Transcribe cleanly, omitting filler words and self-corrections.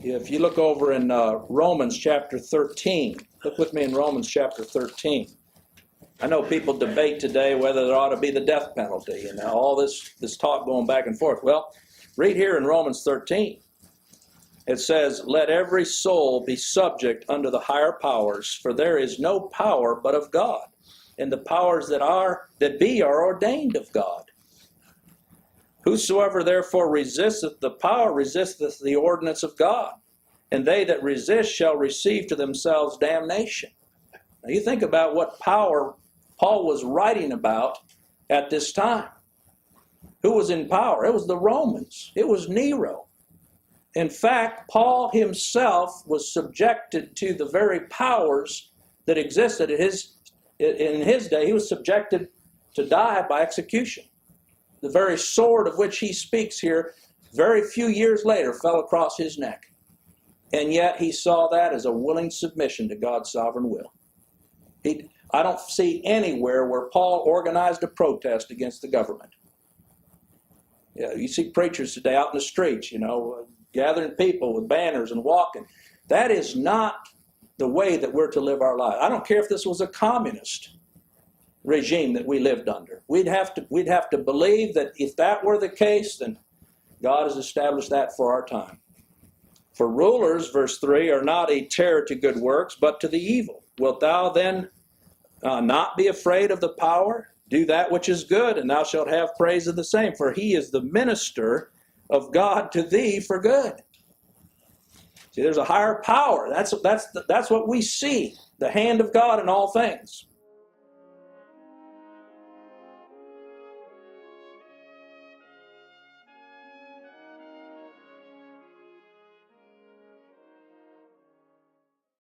If you look over in Romans chapter 13, look with me in Romans chapter 13. I know people debate today whether there ought to be the death penalty and all this talk going back and forth. Well, read here in Romans 13. It says, "Let every soul be subject unto the higher powers, for there is no power but of God, and the powers that be are ordained of God. Whosoever therefore resisteth the power resisteth the ordinance of God, and they that resist shall receive to themselves damnation." Now you think about what power Paul was writing about at this time. Who was in power? It was the Romans. It was Nero. In fact, Paul himself was subjected to the very powers that existed in his day. He was subjected to die by execution. The very sword of which he speaks here, very few years later, fell across his neck. And yet he saw that as a willing submission to God's sovereign will. I don't see anywhere where Paul organized a protest against the government. You see preachers today out in the streets, gathering people with banners and walking. That is not the way that we're to live our lives. I don't care if this was a communist regime that we lived under. We'd have to believe that if that were the case, then God has established that for our time. For rulers, verse 3, are not a terror to good works, but to the evil. Wilt thou then not be afraid of the power? Do that which is good, and thou shalt have praise of the same. For he is the minister of God to thee for good. See, there's a higher power. That's what we see, the hand of God in all things.